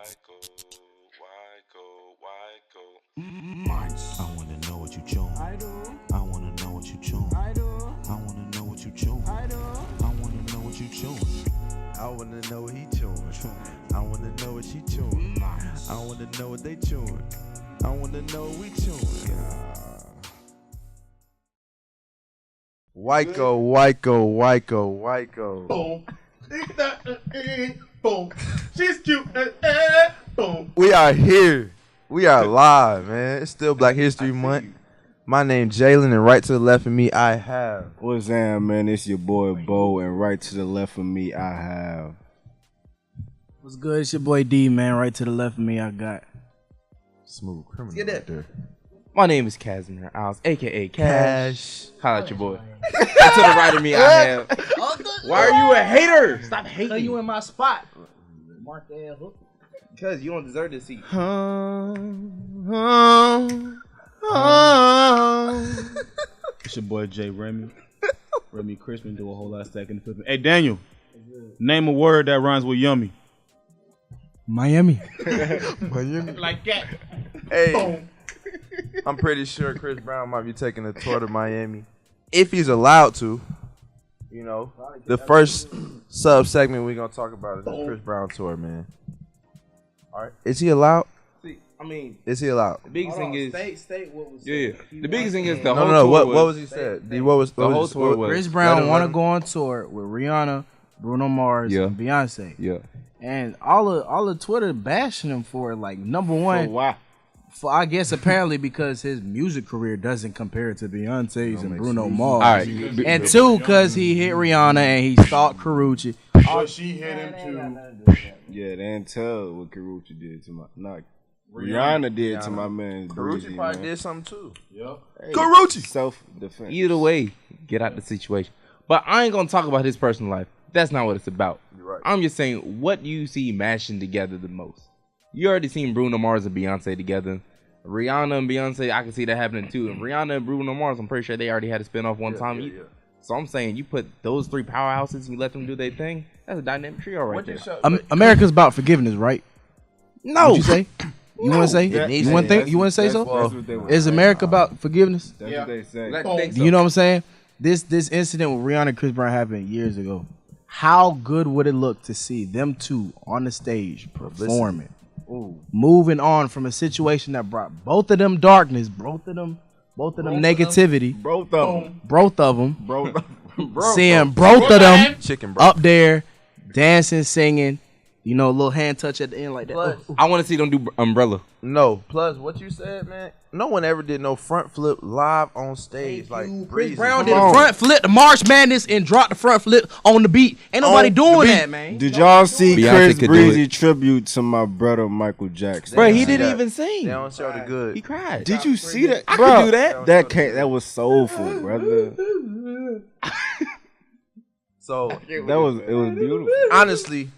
I wanna know what you chewing. I do. I wanna know what you chewing. I do. I wanna know what you chewing. I do. I wanna know what you chewing. I wanna know what he chewing. I wanna know what she chewing. I wanna know what they chewing. I wanna know what we chewing. WYCO. Boom. Boom. She's cute. Boom. We are here. We are live, man. It's still Black History Month. My name's Jalen, and right to the left of me, I have. What's up, man? It's your boy Beaux, and right to the left of me, I have. What's good? It's your boy D, man. Right to the left of me, I got Smooth criminal. Get that. Right there. My name is Casimir, a.k.a. Cash. Holla at your boy. boy. To the right of me, I have. Why are you a hater? Stop hating. you in my spot. Mark that hook. Because you don't deserve this seat. It's your boy J. Remy. Remy Crispin do a whole lot of stacking and flipping. Hey, Daniel, name a word that rhymes with yummy. Miami. Like that. Hey, I'm pretty sure Chris Brown might be taking a tour to Miami. If he's allowed to. You know, the first sub-segment we're going to talk about is the Chris Brown tour, man. All right. Is he allowed? See, I mean, Is he allowed? the biggest thing is. State what was Yeah. The biggest thing is the whole No. tour What was- was he said? What was The whole tour was. Chris Let Brown him- want let to him- go on tour with Rihanna, Bruno Mars, Yeah. and Beyonce. Yeah. And all of Twitter bashing him for it. Like, number For one, why? for I guess apparently because his music career doesn't compare to Beyonce's and Bruno Mars. All right. And two, because he hit Rihanna and he stalked Karrueche. But she hit him too. Yeah, they didn't tell what Karrueche did to my. Not Rihanna did to my man. Karrueche probably did something too. Yep. Karrueche! Self-defense. Either way, get out the situation. But I ain't going to talk about his personal life. That's not what it's about. You're right. I'm just saying, what do you see mashing together the most? You already seen Bruno Mars and Beyonce together. Rihanna and Beyonce, I can see that happening too. And Rihanna and Bruno Mars, I'm pretty sure they already had a spinoff one time. Yeah. So I'm saying, you put those three powerhouses and you let them do their thing. That's a dynamic trio right there. America's about forgiveness, right? No. Would you say? You want to say? You want to think? You want to say so? That's what they were. Is America about forgiveness? That's what they say. Let think You know what I'm saying? This incident with Rihanna and Chris Brown happened years ago. How good would it look to see them two on the stage performing, moving on from a situation that brought both of them darkness, both of them negativity, Both of them. both of them, Bro. seeing both of them Chicken bro. up there dancing, singing, you know, a little hand touch at the end like that. Plus, I want to see them do Umbrella. no. Plus, what you said, man, no one ever did no front flip live on stage like Chris Breezy. Brown did a front flip, the March Madness, and dropped the front flip on the beat. Ain't nobody doing that, man. Did y'all see Beyonce Chris could do Breezy it. tribute to my brother Michael Jackson? Bro, he see didn't that. even sing. They don't show the good. He cried. Did you see that? I Bro, could do that. That was soulful, brother. So It was beautiful. honestly,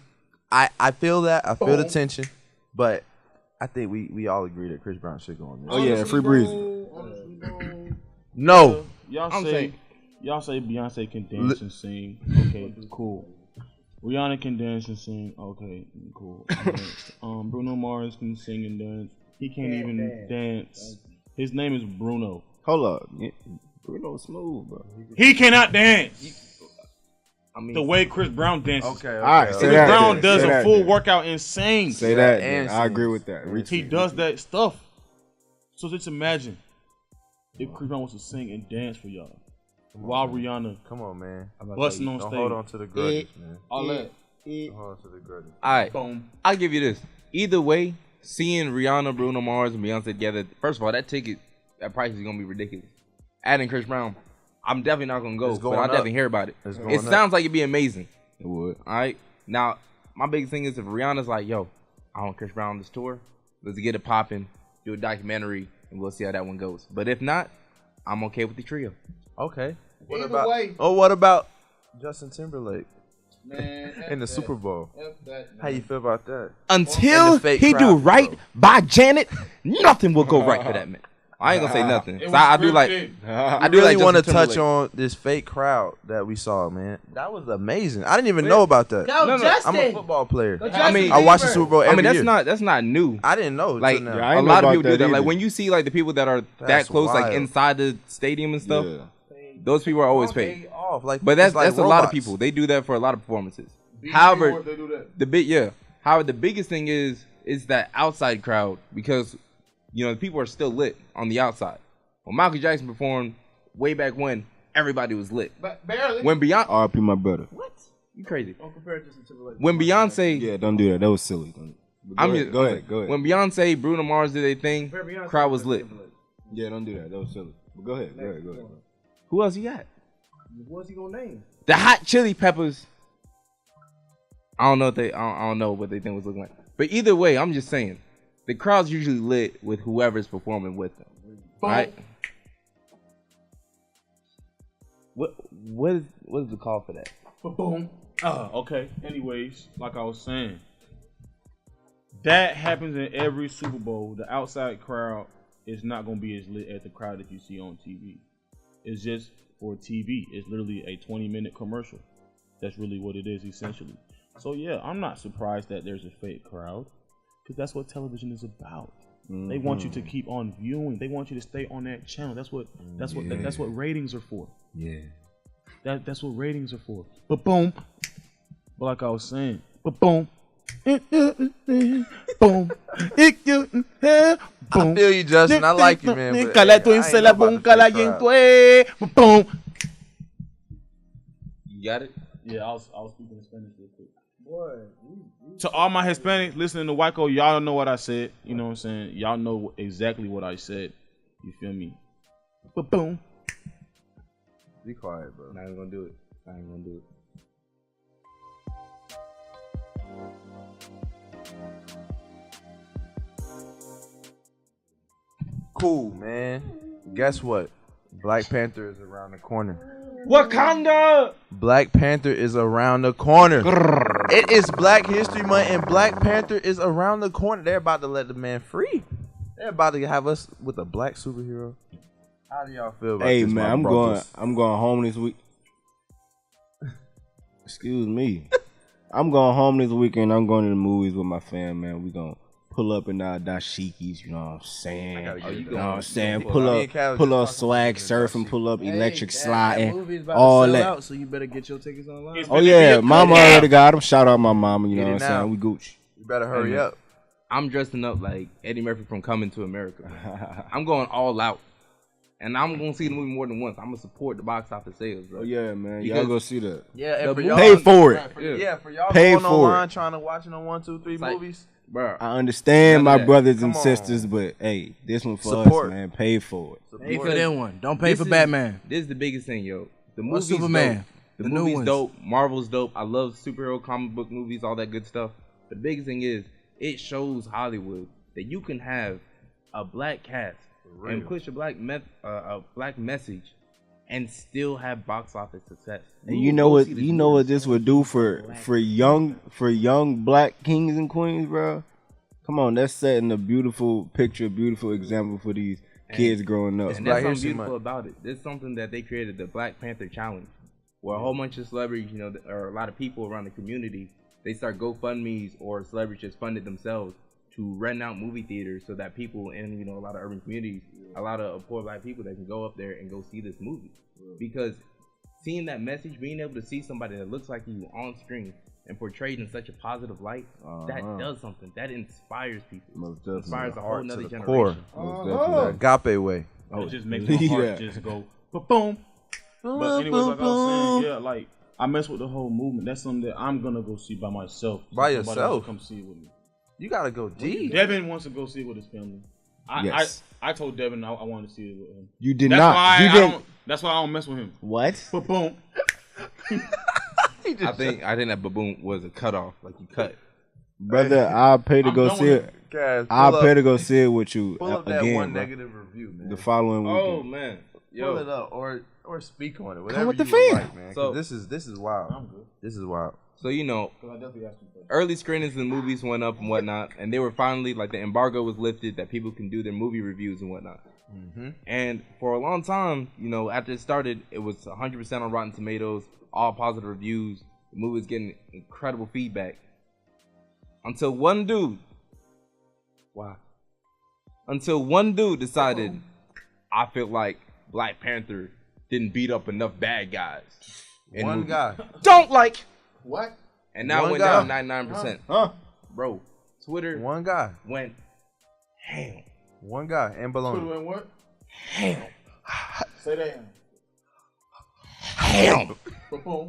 I feel that. I feel the tension, but I think we all agree that Chris Brown should go on Oh there. yeah, Free Breezy. No. Y'all I'm say saying- Beyonce can dance and sing. Okay, cool. Rihanna can dance and sing. Okay, cool. Bruno Mars can sing and dance. He can't even dance. His name is Bruno. Hold up. Yeah, Bruno smooth, bro. He cannot dance I mean, the way Chris Brown dances. Okay. All right, say Chris that Brown then. does Say a that full then. workout and sings. Say that. And Then. I agree sings. with that. He does that stuff. So just imagine if Chris Brown was to sing and dance for y'all while Rihanna Come on, man. busting on Don't stage. hold on to the grudges, man. All that. Don't hold on to the grudges. all right. Boom. I'll give you this. Either way, seeing Rihanna, Bruno Mars, and Beyonce together, first of all, that price is going to be ridiculous. Adding Chris Brown, I'm definitely not going to go, It's but going I'll up. definitely hear about it. It's It going up. sounds like it'd be amazing. It would. All right. Now, my biggest thing is if Rihanna's like, yo, I want Chris Brown on this tour, let's get it popping, do a documentary, and we'll see how that one goes. But if not, I'm okay with the trio. Okay. Either way. What about Justin Timberlake Man, in the Super Bowl? How you feel about that? Until And the fake he do crowd, right bro. by Janet, nothing will go right for that man. I ain't gonna say nothing. It So I do was like. scripted. I I do really like want to Justin touch Timberlake. on this fake crowd that we saw, man. That was amazing. I didn't even know about that. Yo, No, Justin. I'm a football player. I mean, I watch the Super Bowl every I mean, year. that's not new. I didn't know. Like Like, Yeah, I a ain't know lot of about people do that that. Like either. when you see like the people that are that That's close, like wild. inside the stadium and stuff, Yeah. those people are always fake. off. Like, But that's it's like a lot of robots. people. They do that for a lot of performances. However, They do that. However, the biggest thing is that outside crowd because the people are still lit on the outside. When Michael Jackson performed way back when, everybody was lit. But barely. When Beyonce, R.P. my brother. what? You crazy? Don't compare Justin Timberlake. When Beyonce, Yeah, don't do that. That was silly. Go ahead. Go ahead. When Beyonce, Bruno Mars did their thing, crowd was lit. Yeah, don't do that. That was silly. But go ahead. Go ahead. Who else you got? What's he gonna name? The Hot Chili Peppers. I don't know I don't know what they think was looking like. But either way, I'm just saying, the crowd's usually lit with whoever's performing with them. Right? What is the call for that? Boom. Okay. Anyways, like I was saying, that happens in every Super Bowl. The outside crowd is not going to be as lit as the crowd that you see on TV. It's just for TV. It's literally a 20-minute commercial. That's really what it is, essentially. So yeah, I'm not surprised that there's a fake crowd, because that's what television is about. Mm-hmm. They want you to keep on viewing. They want you to stay on that channel. That's what ratings are for. Yeah. That's what ratings are for. But boom. But like I was saying, but boom. Boom. Boom. I feel you, Justin. I like you, man. But, hey, I ain't know about the fake crowd. Boom. You got it? Yeah, I was speaking Spanish real quick. To all my Hispanics listening to WYCO, y'all know what I said. You know what I'm saying? Y'all know exactly what I said. You feel me? But boom. Be quiet, bro. Not even gonna do it. Not even gonna do it. Cool, man. Guess what? Black Panther is around the corner. Wakanda! Black Panther is around the corner. It is Black History Month, and Black Panther is around the corner. They're about to let the man free. They're about to have us with a black superhero. How do y'all feel about Hey this, man, my I'm brothers? going home this week. Excuse me. I'm going home this weekend. I'm going to the movies with my fam, man. We gonna pull up in our dashikis, you know what I'm saying? You know what I'm saying? Pull up swag surfing, pull up electric sliding, all that. So you better get your tickets online. Oh yeah, mama already got them. Shout out my mama, you know Get what it I'm now. saying? We Gucci. You better hurry up. I'm dressing up like Eddie Murphy from Coming to America. I'm going all out. And I'm going to see the movie more than once. I'm going to support the box office sales, bro. Oh yeah, man. Because- Y'all go see that. Yeah, and The for movie- y'all, Pay for it. for y'all Pay going for online it. trying to watch it on 1, 2, 3 like- movies. Bro, I understand None of my that. brothers Come and on. sisters, but hey, this one for Support. us, man. Pay for it. Pay for that one. Don't pay This for is- Batman. This is the biggest thing, yo. The Or movie's Superman. dope. The The new movie's ones. dope. Marvel's dope. I love superhero comic book movies, all that good stuff. The biggest thing is it shows Hollywood that you can have a black cast and push a black message and still have box office success. And you know what? You know what this would do for young black kings and queens, bro. Come on, that's setting a beautiful picture, beautiful example for these kids growing up. And Black that's something History beautiful Month. about it. There's something that they created, the Black Panther Challenge, where a whole bunch of celebrities, or a lot of people around the community, they start GoFundMes or celebrities just funded themselves to rent out movie theaters so that people in, a lot of urban communities, a lot of poor black people, that can go up there and go see this movie. Because seeing that message, being able to see somebody that looks like you on screen and portrayed in such a positive light, that does something. That inspires people. Most definitely. Inspires a whole Heart nother to the generation. core. Most definitely. The agape way. It just makes my heart Yeah. just go boom. But anyways, like I was saying, yeah, like I mess with the whole movement. That's something that I'm gonna go see by myself. By Somebody else yourself? come see it with me. You gotta go deep. Devin wants to go see it with his family. Yes. I told Devin I wanted to see it with him. You did That's not. why You I didn't. don't. That's why I don't mess with him. What? But boom. I think that Baboon was a cutoff. Like you cut. Brother, I'll pay to I'm go done see with it. Guys, I'll pay to go see it with you pull up that again, one bro. negative review, man. The following weekend. Oh man, Pull it yo. up or speak on it. Whatever with the you would fan. like, man. 'Cause So- this is wild. I'm good. This is wild. So I definitely asked you first. early screenings of the movies went up and whatnot, and they were finally, like, the embargo was lifted that people can do their movie reviews and whatnot. And for a long time, you know, after it started, it was 100% on Rotten Tomatoes, all positive reviews. The movie was getting incredible feedback. Until one dude, decided, I feel like Black Panther didn't beat up enough bad guys. One guy. Don't like. What? And now it went down 99%. Huh? Bro, Twitter One guy. went ham. One guy. And bologna. Put it in what? Ham. Say that. Ham. Boom.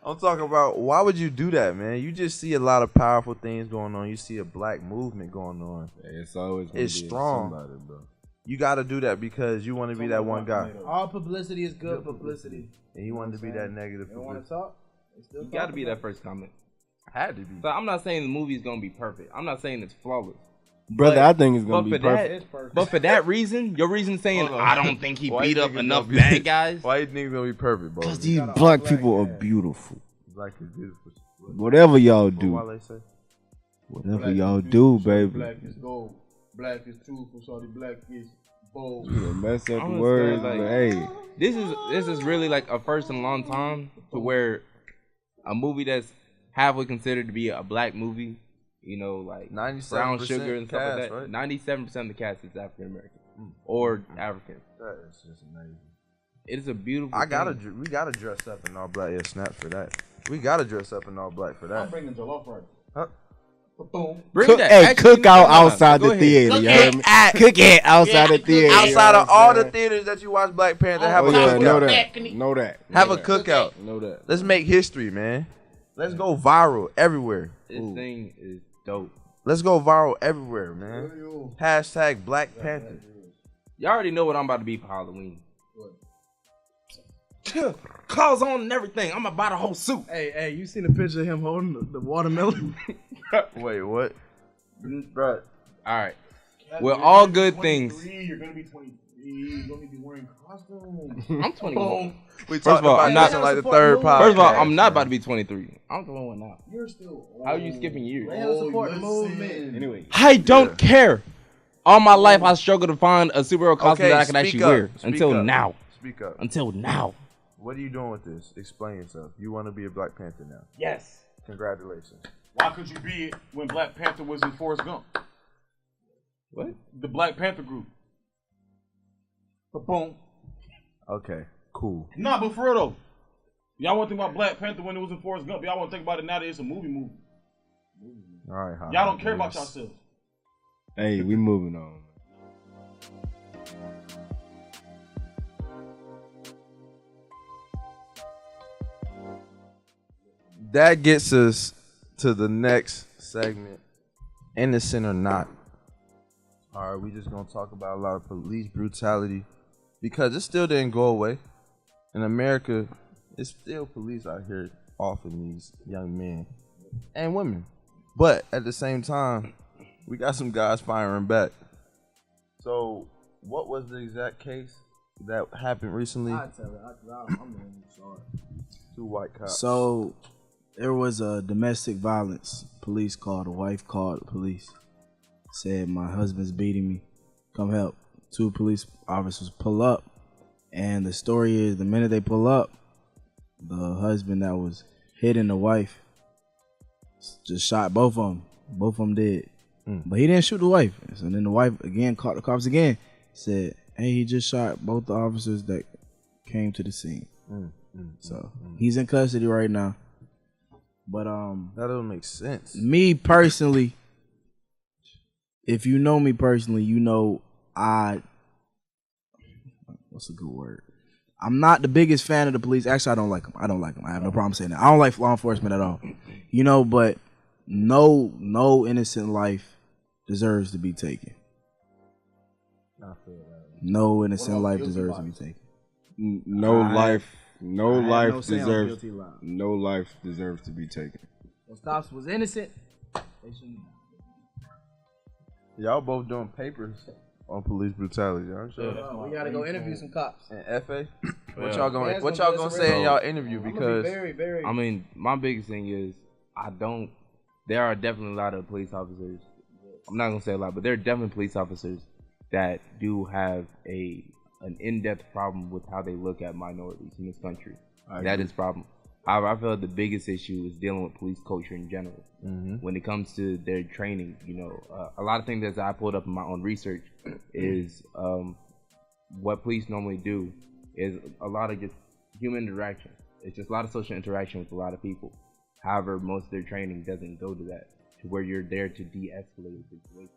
I'm talking about, why would you do that, man? You just see a lot of powerful things going on. You see a black movement going on. It's always It's strong. Somebody, bro. You got to do that because you want to be that one guy. All publicity is good publicity. And he wanted to be that negative. They want to talk? You got to be that first comment. Had to be. So I'm not saying the movie's going to be perfect. I'm not saying it's flawless. Brother, I think it's going to be perfect. But for that reason, your reason saying, I don't think he Why beat you up think it's enough gonna be- bad guys. Why you think it's going to be perfect, bro? Because these black people are beautiful. Black is beautiful. Whatever y'all What do. Wale say? Whatever y'all do, baby. Black is gold. Black is truthful. Shorty, black is bold. You done mess up the Honestly, words, like- but hey. This is really like a first in a long time to where a movie that's halfway considered to be a black movie, you know, like 97% Brown Sugar and stuff cast, like that. right? 97% of the cast is African American or African. That is just amazing. It is a beautiful. We gotta thing. dress up in all black. Yeah, snaps for that. We gotta dress up in all black for I'm that. bringing jollof rice. Huh? Boom. Bring that. Hey, Actually, cook out no, outside go the ahead. theater, you heard me? Cook it outside the theater. Outside of all the things. theaters that you watch Black Panther, have Oh, a yeah, know cookout. that. Know that. Have a cookout. Know that. Let's make history, man. Let's go viral everywhere. This thing is dope. Let's go viral everywhere, man. Hashtag Black Panther. Y'all already know what I'm about to be for Halloween. Clothes on and everything. I'm about a whole suit. Hey, you seen a picture of him holding the watermelon? Wait, what? Bruh. All right. Well, all good things. You're gonna be 23. You're gonna be wearing costumes. I'm 21. We First of all, about I'm not this in like the third podcast. First of all, I'm not about to be 23. I'm 21 now. You're still. How are you skipping years? They have support the movement. Anyway. I don't care. All my life, I struggled to find a superhero costume that I can actually wear. Until now. Speak up. Until now. What are you doing with this? Explain yourself. You want to be a Black Panther now. Yes. Congratulations. Why could you be it when Black Panther was in Forrest Gump? What? The Black Panther group. Boom. Okay, cool. Nah, but for real though. Y'all want to think about Black Panther when it was in Forrest Gump. Y'all want to think about it now that it's a movie. All right, Y'all don't care about yourselves. Hey, we moving on. That gets us to the next segment. Innocent or not. All right, we just gonna talk about a lot of police brutality because it still didn't go away. In America, it's still police out here offing these young men and women. But at the same time, we got some guys firing back. So, what was the exact case that happened recently? I'll tell it. I'm sorry. 2 white cops. So, there was a domestic violence. Police called. A wife called the police. Said, my husband's beating me. Come help. 2 police officers pull up. And the story is, the minute they pull up, the husband that was hitting the wife just shot both of them. Both of them dead. But he didn't shoot the wife. So then the wife again called the cops again. Said, hey, he just shot both the officers that came to the scene. So he's in custody right now. But that doesn't make sense. me personally, if you know me personally, you know what's a good word? I'm not the biggest fan of the police. Actually, I don't like them. I have no problem saying that. I don't like law enforcement at all. You know, but no innocent life deserves to be taken. No innocent life deserves to be taken. No life deserves guilty life. no life deserves to be taken. Those cops was innocent. They shouldn't. Y'all both doing papers on police brutality, aren't you? We gotta go interview some cops. And FA? What Yeah. y'all gonna Yeah, what it's y'all gonna gonna be say in a y'all interview? I'm gonna Because be very, very. I mean, my biggest thing is there are definitely a lot of police officers. I'm not gonna say a lot, but there are definitely police officers that do have an in-depth problem with how they look at minorities in this country. That is a problem. However, I feel the biggest issue is dealing with police culture in general. When it comes to their training, a lot of things that I pulled up in my own research is what police normally do is a lot of just human interaction. It's just a lot of social interaction with a lot of people. However, most of their training doesn't go to that, to where you're there to de-escalate a situation.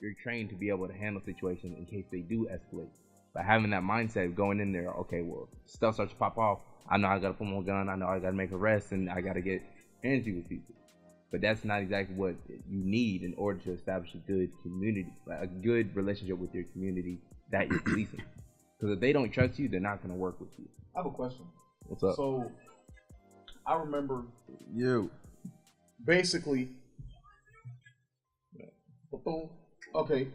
You're trained to be able to handle situations in case they do escalate. But having that mindset of going in there, okay, well, stuff starts to pop off. I know I gotta pull my gun. I know I gotta make arrests, and I gotta get handsy with people. But that's not exactly what you need in order to establish a good community, like a good relationship with your community that you're policing. Because if they don't trust you, they're not gonna work with you. I have a question. What's up? So, I remember You. basically. Okay,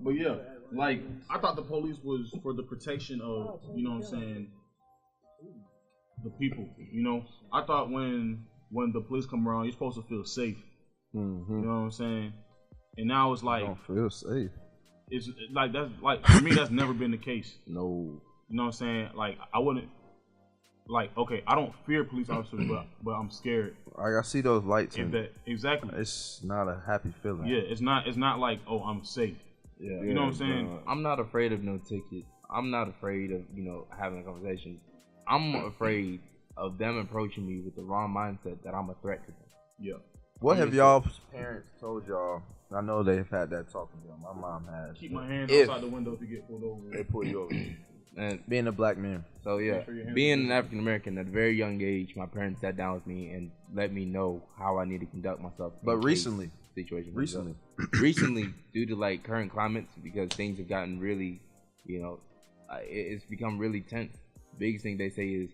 but yeah, like I thought the police was for the protection of, you know what I'm saying, the people. I thought when the police come around, you're supposed to feel safe. You know what I'm saying? And now it's like, Don't feel safe. it's like that's like for me that's never been the case. No. You know what I'm saying? Like I wouldn't. Like, okay, I don't fear police officers, but I'm scared. I see those lights. If that exactly. It's not a happy feeling. Yeah, it's not like, oh, I'm safe. Yeah. You know what I'm saying? I'm not afraid of no ticket. I'm not afraid of, having a conversation. I'm afraid of them approaching me with the wrong mindset that I'm a threat to them. Yeah. What have y'all's parents told y'all? I know they've had that talk with y'all. My mom has. Keep my hands If outside the window to get pulled over. they pull you over. And Being a black man. so yeah, Make sure your hands being are an African American at a very young age, my parents sat down with me and let me know how I need to conduct myself. But in case recently, situation recently, recently, due to like current climates, because things have gotten really, it's become really tense. Biggest thing they say is,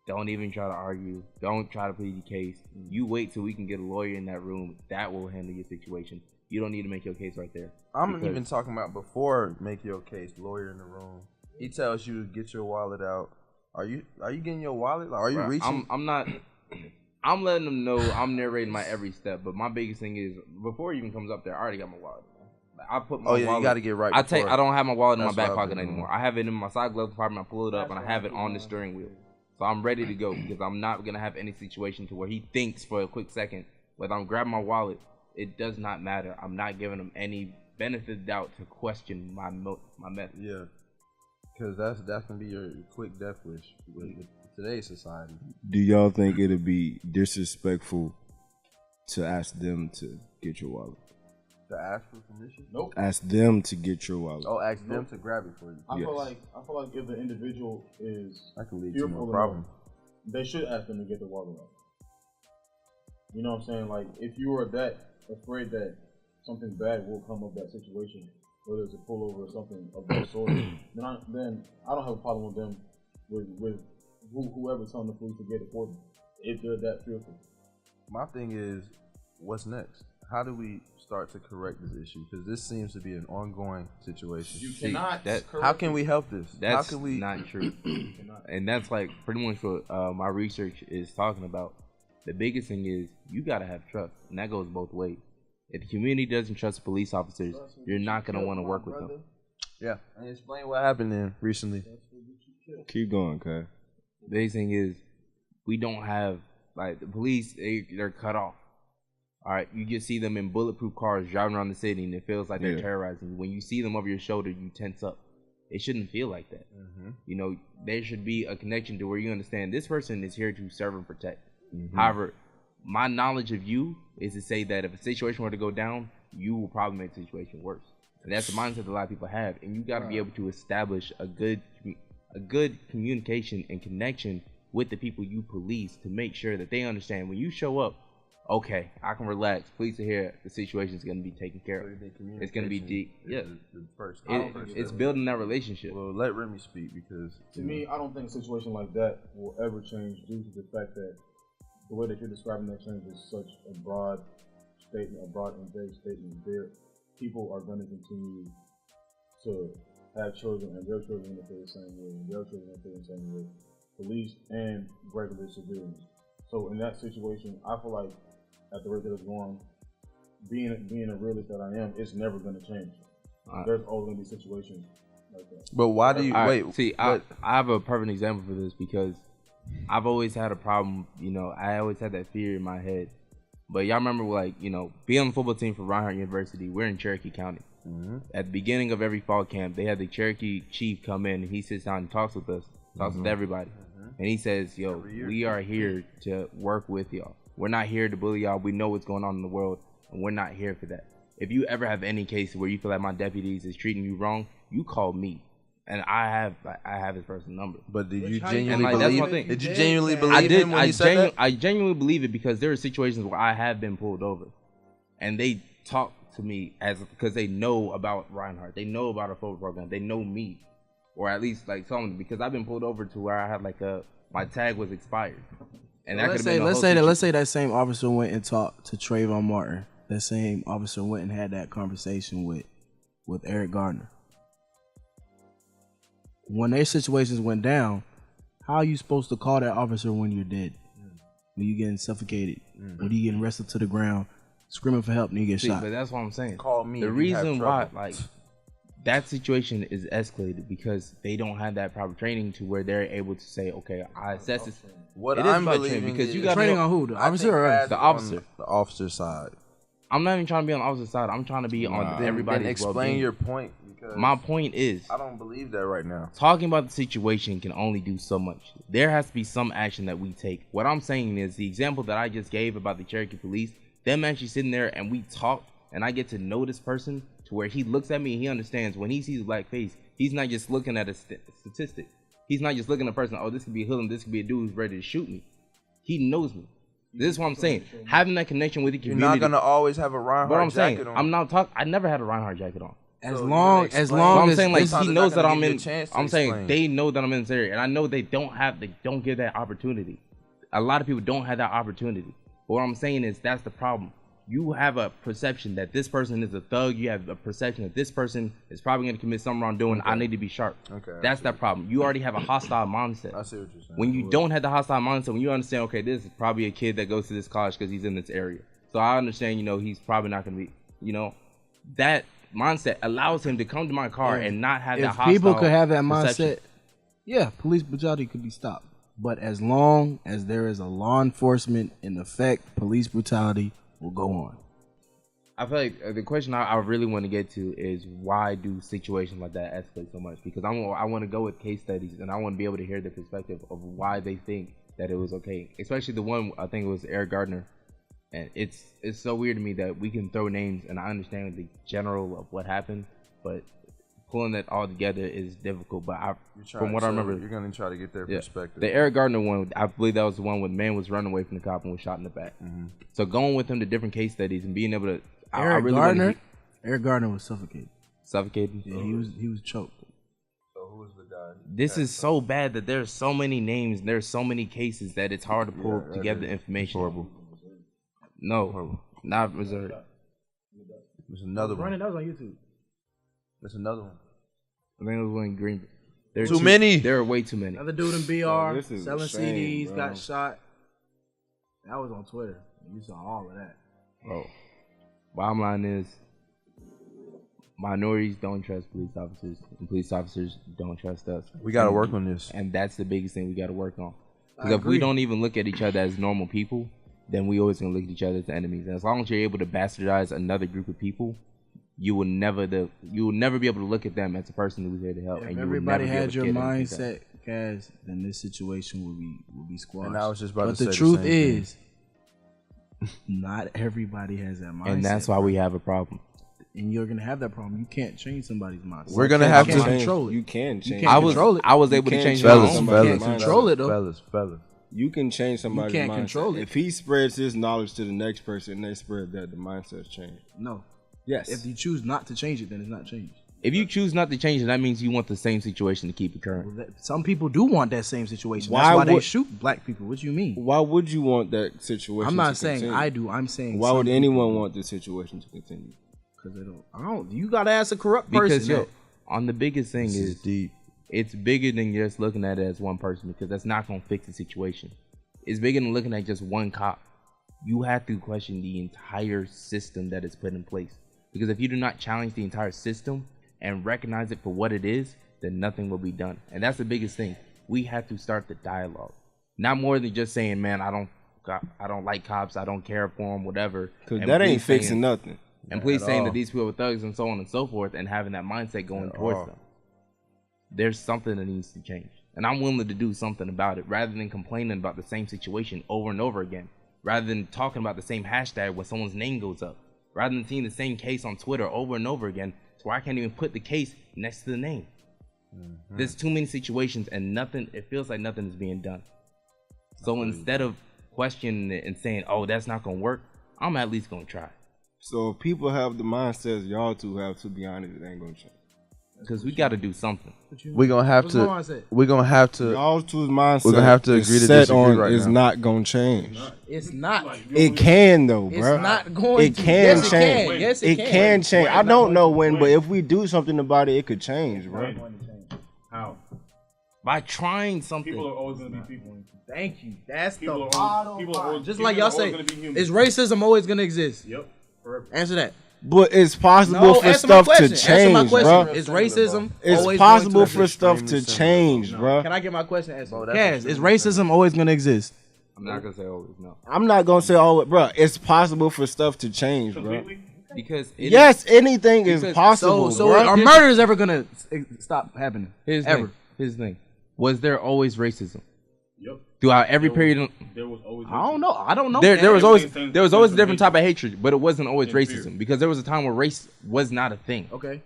don't even try to argue. Don't try to plead your case. You wait till we can get a lawyer in that room. That will handle your situation. You don't need to make your case right there. I'm Because- even talking about before make your case. Lawyer in the room. He tells you to get your wallet out. Are you getting your wallet? Like, are you Bruh, reaching? I'm not. I'm letting them know I'm narrating my every step. But my biggest thing is before it even comes up there, I already got my wallet. Like, I put my Oh yeah, wallet. you got to get right. I before. don't have my wallet in my That's back what I've pocket been anymore. doing. I have it in my side glove compartment. I pull it up and I have it on the steering wheel. So I'm ready to go because I'm not gonna have any situation to where he thinks for a quick second whether I'm grabbing my wallet. It does not matter. I'm not giving him any benefit of doubt to question my method. Yeah, because that's gonna be your quick death wish with today's society. Do y'all think it'd be disrespectful to ask them to get your wallet? To ask for permission? Nope. Ask them to get your wallet. Oh, ask them to grab it for you. I Yes. feel like if the individual is That can lead to fearful no problem. enough, they should ask them to get the wallet out. You know what I'm saying? Like if you are that afraid that something bad will come of that situation, whether it's a pullover or something of that sort, then I don't have a problem with them with whoever's telling the police to get it for them if they're that fearful. My thing is, what's next? How do we start to correct this issue? Because this seems to be an ongoing situation. You cannot. How can we help this? That's How can we? not true. And that's like pretty much what my research is talking about. The biggest thing is you gotta have trust, and that goes both ways. If the community doesn't trust police officers, you're not gonna want to work with them. Yeah. And explain what happened then recently. Keep going, Kai. The biggest thing is we don't have like the police. They're cut off. All right, you just see them in bulletproof cars driving around the city, and it feels like they're terrorizing you. When you see them over your shoulder, you tense up. It shouldn't feel like that. There should be a connection to where you understand this person is here to serve and protect. However, my knowledge of you is to say that if a situation were to go down, you will probably make the situation worse. And that's the mindset that a lot of people have. And you got to be able to establish a good communication and connection with the people you police to make sure that they understand when you show up, okay, I can relax. Police are here. The situation is going to be taken care of. It's going to be deep. Yeah. It's building that relationship. Well, let Remy speak because To me, I don't think a situation like that will ever change due to the fact that the way that you're describing that change is such a broad statement, a broad and vague statement. People are going to continue to have children, and their children will feel the same way, and their children will feel the same way. Police and regular civilians. So in that situation, I feel like at the rate that it's going, being a realist that I am, it's never going to change. There's always gonna be situations like that. But why do you wait? See, I have a perfect example for this because I've always had a problem. You know, I always had that fear in my head. But y'all remember, like, you know, being on the football team for Reinhardt University, we're in Cherokee County. Mm-hmm. At the beginning of every fall camp, they had the Cherokee chief come in, and he sits down and talks with us, talks with everybody. And he says, yo, we are here to work with y'all. We're not here to bully y'all. We know what's going on in the world, and we're not here for that. If you ever have any case where you feel like my deputies is treating you wrong, you call me. And I have his personal number. But did you genuinely believe it? Did you genuinely believe him when he said that? I genuinely believe it because there are situations where I have been pulled over. And they talk to me because they know about Reinhardt. They know about our football program. They know me. Or at least like something, because I've been pulled over to where I had like my tag was expired. And that let's say that same officer went and talked to Trayvon Martin. That same officer went and had that conversation with Eric Gardner. When their situations went down, how are you supposed to call that officer when you're dead? When you're getting suffocated, when you're getting wrestled to the ground, screaming for help, and you get shot. But that's what I'm saying. Call me. The reason why, like, that situation is escalated because they don't have that proper training to where they're able to say, okay, I assess this. What I'm believing because you got training on who? The officer or us? The officer. The officer side. I'm not even trying to be on the officer side. I'm trying to be on everybody's Then explain your point. My point is, I don't believe that right now. Talking about the situation can only do so much. There has to be some action that we take. What I'm saying is the example that I just gave about the Cherokee police, them actually sitting there and we talk and I get to know this person to where he looks at me and he understands when he sees a black face, he's not just looking at a statistic. He's not just looking at a person, oh, this could be a hoodlum, this could be a dude who's ready to shoot me. He knows me. This is what I'm saying. Having that connection with the community. You're not going to always have a Reinhardt jacket on. I'm not talking, I never had a Reinhardt jacket on. As long as I'm saying, like, he knows that I'm in. I'm saying they know that I'm in this area, and I know they don't give that opportunity. A lot of people don't have that opportunity. But what I'm saying is that's the problem. You have a perception that this person is a thug. You have a perception that this person is probably going to commit some wrongdoing. I need to be sharp. Okay. That's that problem. You already have a hostile mindset. I see what you're saying. When you don't have the hostile mindset, when you understand, okay, this is probably a kid that goes to this college because he's in this area. So I understand, you know, he's probably not going to be, you know, that mindset allows him to come to my car and not have that hostile perception. If people could have that mindset, yeah, police brutality could be stopped. But as long as there is a law enforcement in effect, police brutality will go on. I feel like the question I really want to get to is why do situations like that escalate so much? Because I want to go with case studies and I want to be able to hear the perspective of why they think that it was okay. Especially the one, I think it was Eric Gardner. And it's so weird to me that we can throw names and I understand the general of what happened, but pulling that all together is difficult. But from what I remember, you're gonna try to get their perspective. The Eric Gardner one, I believe that was the one where the man was running away from the cop and was shot in the back. Mm-hmm. So going with him to different case studies and being able to, Eric Gardner was suffocated. Suffocated. Yeah, he was choked. So who was the guy? This is so bad that there's so many names and there's so many cases that it's hard to pull together the information. Horrible. No, not Missouri. There's another one. That was on YouTube. There's another one. I think it was one in Green. Too many. There are way too many. Another dude in BR selling CDs, bro. Got shot. That was on Twitter. You saw all of that. Bro, bottom line is, minorities don't trust police officers, and police officers don't trust us. We got to work on this. And that's the biggest thing we got to work on. Because if we don't even look at each other as normal people, then we always gonna look at each other as enemies. And as long as you're able to bastardize another group of people, you will never be able to look at them as a person who's here to help. If and you everybody had your mindset, Kaz, then this situation would be squashed. And I was just about to say the truth is, not everybody has that mindset. And that's why we have a problem. And you're gonna have that problem. You can't change somebody's mindset. We're gonna have to control it. You can change. I was able to change fellas. You can't control it though. Fellas. You can change somebody's mindset. You can't control it. If he spreads his knowledge to the next person and they spread that, the mindset's changed. No. Yes. If you choose not to change it, then it's not changed. If you choose not to change it, that means you want the same situation to keep occurring. Well, some people do want that same situation. That's why they shoot black people. What do you mean? Why would you want that situation I'm not to saying continue? I do. I'm saying why would anyone want the situation to continue? Because they don't. I don't. You gotta ask a corrupt person. Because on the biggest thing is deep. It's bigger than just looking at it as one person, because that's not gonna fix the situation. It's bigger than looking at just one cop. You have to question the entire system that is put in place. Because if you do not challenge the entire system and recognize it for what it is, then nothing will be done. And that's the biggest thing. We have to start the dialogue. Not more than just saying, man, I don't like cops, I don't care for them, whatever. Because that ain't fixing nothing. And please saying that these people are thugs and so on and so forth, and having that mindset going towards them. There's something that needs to change. And I'm willing to do something about it rather than complaining about the same situation over and over again. Rather than talking about the same hashtag when someone's name goes up. Rather than seeing the same case on Twitter over and over again, to where I can't even put the case next to the name. There's too many situations and it feels like nothing is being done. So instead of questioning it and saying, oh, that's not going to work, I'm at least going to try. So if people have the mindsets y'all two have, to be honest, it ain't going to change. Because we got to do something. We're going to have to. Y'all two's mindset we're going to have to agree to disagree right is now. not going to change. It's not. It can though, bro. It's not going it to. Can Yes, change. it can. Yes, it can change. I don't know when, but if we do something about it, it could change, bro. How? By trying something. People are always going to be people. Thank you. That's People the are bottom always- people are line. always- Just people like are y'all always say, gonna be human. is racism always going to exist? Yep. Forever. Answer that. But it's possible No, for answer my stuff to question. Answer my change, question. bro. Is racism It's always possible going to for stuff to extremely change, bro. Can I get my question answered? Bro, that's Kaz, is extremely racism always going to exist? I'm not going to say always, no. I'm not gonna say all, bro. It's possible for stuff to change, bro. Completely? Because Yes, anything is because- possible, So bro. are murders ever going to stop happening? Here's the Ever. thing. Here's the thing. Was there always racism? Yep. Throughout every period? There was always. I don't know. I don't know. There was always Same- there was always a same different hatred. type of hatred, but it wasn't always Same fear. racism because there was a time where race was not a thing. Okay.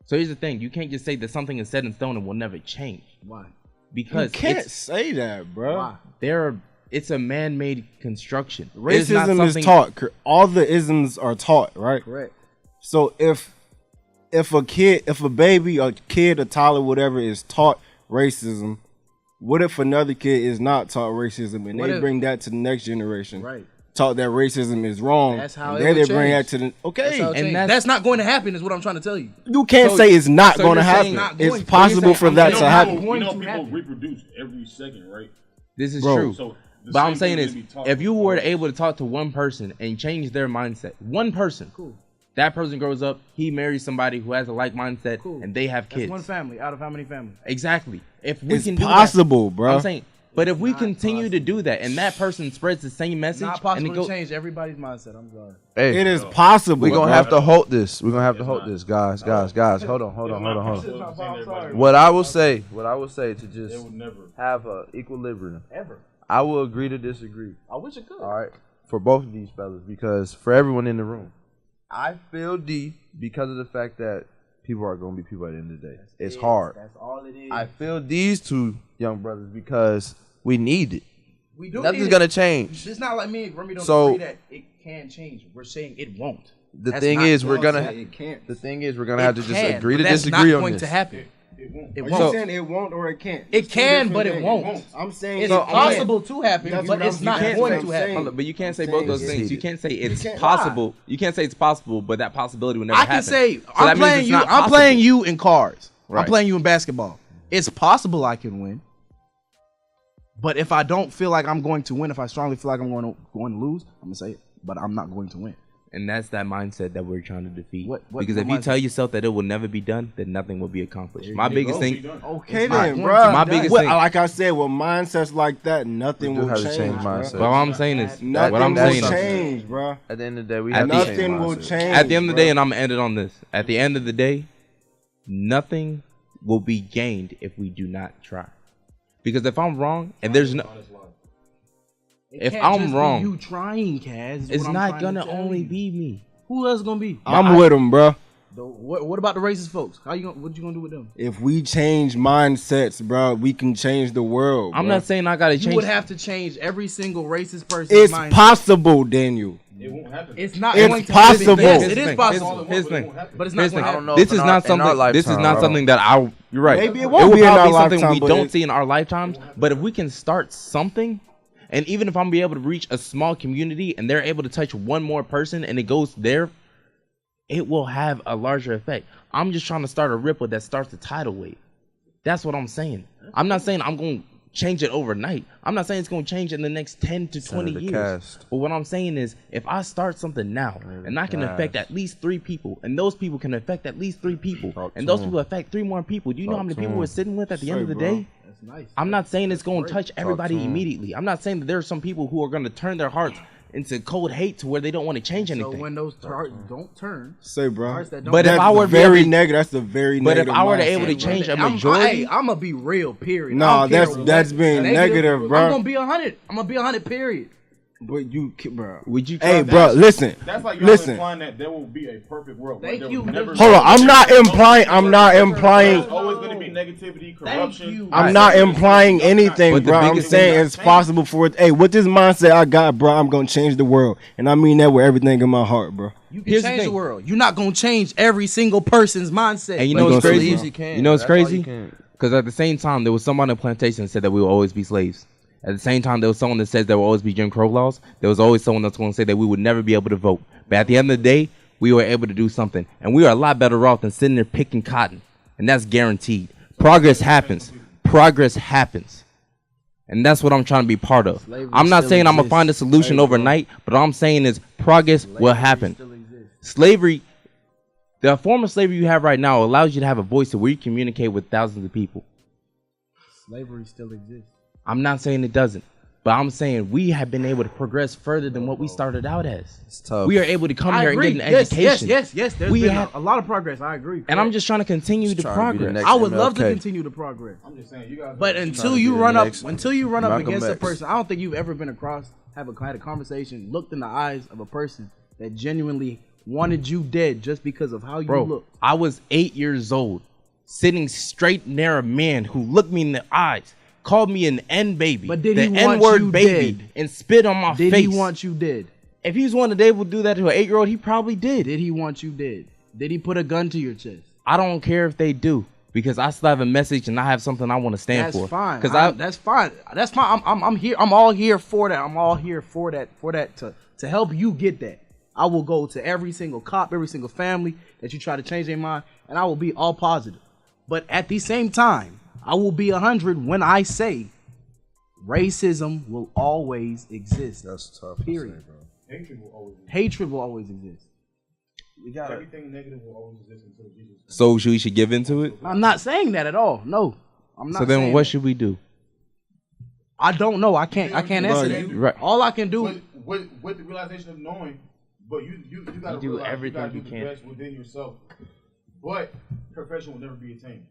So here's the thing: you can't just say that something is set in stone and will never change Why? You because can't say that, bro. Why? it's a man-made construction. It's not Racism is something- taught. All the isms are taught, right? Correct. So if a baby, a kid, a toddler, whatever, is taught racism, what if another kid is not taught racism and What they if- bring that to the next generation? Right. Taught that racism is wrong. That's how and it then would they bring change. that to the That's how it And changed. that's- That's not going to happen, is what I'm trying to tell you. you can't So- say it's not so going to you're saying happen. not going It's to. possible So you're for saying- that you to know happen. going You know to people happen. reproduce every second, right? This is Bro. true. So the But I'm same saying thing is, that we talk if you about- were able to talk to one person and change their mindset, one person, Cool. that person grows up, he marries somebody who has a like mindset, Cool. and they have That's kids. one family out of how many families? Exactly. If we It's can do possible, that, bro. I'm saying, but if we Not continue to do that, and that person spreads the same message, Not and possible it to goes, change everybody's mindset. I'm sorry. Hey, It is possible. we're going to bro. have to hold this. We're going to have to It's hold not. this, guys. Hold on. What What I will say to They just would never. have a equilibrium. Ever. I will agree to disagree. I wish it could. All right, for both of these fellas, because for everyone in the room, I feel D because of the fact that people are going to be people at the end of the day. It's hard. That's all it is. I feel these two young brothers because we need it. we do Nothing's need gonna it. change. It's not like me and Remy don't So- agree that it can change. We're saying it won't. The That's thing not is, we're going gonna. to It can't. The thing is, we're gonna have to just can, agree but to that's disagree not on going this. to happen. It won't. It Are won't. you saying it won't or it can't? It It's two can, different but it things. won't. I'm saying It's it possible to happen, That's but what it's I'm not saying. going That's to what I'm happen. saying. Hold up, but you can't say I'm both saying those it's things. You heated. can't say it's can't- possible. You can't say it's possible, but that possibility will never I happen. can say So that I'm means playing it's you. not I'm playing possible. you in cards. I'm Right. playing you in basketball. It's possible I can win, but if I don't feel like I'm going to win, if I strongly feel like I'm going to lose, I'm gonna say it. But I'm not going to win. And that's that mindset that we're trying to defeat. What because if you mindset? tell yourself that it will never be done, then nothing will be accomplished. My biggest thing, Okay It's not then, going bro. to My biggest thing- Like I said, with mindsets like that, nothing We do will have to change. change bro. mindsets. but what I'm saying is, Nothing what I'm will saying is, change, bro. At the end of the day, we At have the- to change Nothing will mindsets. change. at the end of the bro. day, and I'm gonna end it on this. At the end of the day, nothing will be gained if we do not try. Because if I'm wrong, and there's no, It if can't I'm just be wrong, you trying, Kaz. is it's what I'm not trying to gonna tell only you. be me. Who else gonna be? I'm with him, bro. What about the racist folks? What you gonna do with them? If we change mindsets, bro, we can change the world. I'm bro. not saying I gotta You change. would have to change every single racist person's It's mindset. possible, Daniel. It won't happen. It's not It's going to possible. Yes, Here's it the is thing. possible. Here's the thing. But it's not Here's the going to thing. I don't know. This if is in not our something. This is lifetime, not bro. something that You're right. Maybe it won't will be in probably our be something lifetime, we but don't it- see in our lifetimes. But if we can start something, and even if I'm be able to reach a small community and they're able to touch one more person and it goes there, it will have a larger effect. I'm just trying to start a ripple that starts a tidal wave. That's what I'm saying. I'm not saying I'm going to change it overnight. I'm not saying it's going to change in the next 10 to 20 years. Cast. But what I'm saying is, if I start something now, and I can affect at least 3 people, and those people can affect at least 3 people, and those people affect 3 more people, do you know how many people we're sitting with at the end of the day? That's nice. I'm not saying it's going to touch everybody immediately. I'm not saying that there are some people who are going to turn their hearts into cold hate to where they don't want to change anything. So when those hearts don't turn, say, bro. But if I were very negative, that's the very negative. But if I were to able to change a majority, I'm gonna be real. Period. No, that's being negative, bro. I'm gonna be 100. I'm gonna be 100. Period. But you, bro. Would you? Hey, bro, listen. That's like y'all implying that there will be a perfect world. Thank you. Hold on, I'm not implying. There's always going to be negativity, corruption. I'm not implying anything, bro. I'm saying it's possible for it. Hey, with this mindset I got, bro, I'm gonna change the world, and I mean that with everything in my heart, bro. You can change the world. You're not gonna change every single person's mindset. And you know what's crazy? You know what's crazy? Because at the same time, there was someone on the plantation that said that we will always be slaves. At the same time, there was someone that says there will always be Jim Crow laws. There was always someone that's going to say that we would never be able to vote. But at the end of the day, we were able to do something. And we are a lot better off than sitting there picking cotton. And that's guaranteed. Progress happens. Progress happens. And that's what I'm trying to be part of. I'm not saying I'm going to find a solution overnight, but all I'm saying is progress will happen. Slavery, the form of slavery you have right now allows you to have a voice where you communicate with thousands of people. Slavery still exists. I'm not saying it doesn't, but I'm saying we have been able to progress further than what we started out as. It's tough. We are able to come here and get an education. Yes. There's been a lot of progress. I agree. And I'm just trying to continue the progress. I would love to continue the progress. I'm just saying, you guys. But until you run up Malcolm against a X. person, I don't think you've ever been across, had a conversation, looked in the eyes of a person that genuinely wanted you dead just because of how you look. I was 8 years old, sitting straight near a man who looked me in the eyes, called me an N baby, but did the he want N-word you baby, dead? and spit on my face. Did he want you dead? If he was one of the able to do that to an 8-year-old, he probably did. Did he want you dead? Did he put a gun to your chest? I don't care if they do, because I still have a message and I have something I want to stand for. That's fine. That's fine. That's fine. I'm here. I'm all here for that. I'm all here for that. To help you get that. I will go to every single cop, every single family that you try to change their mind, and I will be all positive. But at the same time, I will be 100 when I say racism will always exist. That's tough. Period. Say, bro. Hatred will always exist. Everything negative will always exist until Jesus. So we should give into it? I'm not saying that at all. No, I'm not. So then, saying what that. should we do? I don't know. I can't answer that. Right. All I can do with the realization of knowing, but you gotta do realize everything you you gotta do can. the best within yourself. But perfection will never be attained.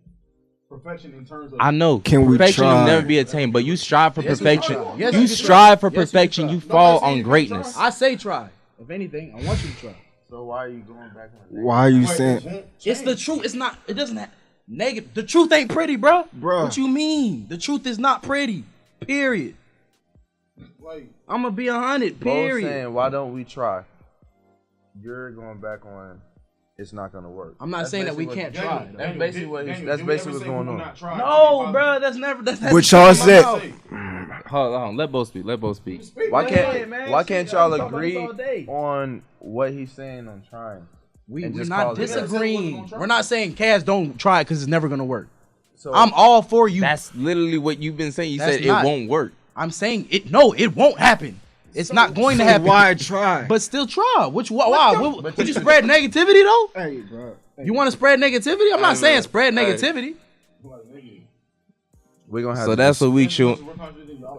Perfection in terms of I know. Can we perfection will try? never be attained, but you strive for perfection. Yes, you you can strive for try. Yes, you can perfection. try. You fall Nobody on said greatness. I say try. If anything, I want you to try. So why are you going back on that? Why are you saying? It's the truth. It's not. It doesn't have negative. The truth ain't pretty, bro. Bruh. What you mean? The truth is not pretty. Period. like I'm gonna be 100. Beaux Period. saying, why don't we try? You're going back on. It's not gonna work. I'm not saying that we can't try. That's basically what he's- that's basically what's going on. No, bro. That's never. That's What y'all said? Hold on. Let Beaux speak. Let Beaux speak. Why ahead, man. can't Shit, y'all y'all talk about agree this all day. on what he's saying on trying? We're And just not call it. disagreeing. We're not saying Cass don't try it because it's never gonna work. So I'm all for you. That's literally what you've been saying. You That's said not- it won't work. I'm saying it. No, it won't happen. It's not going to happen. Why try? But still try. Why? Would you spread negativity though? Hey, bro. You want to spread negativity? I'm not saying spread negativity. we're gonna have. So to that's what we chewing.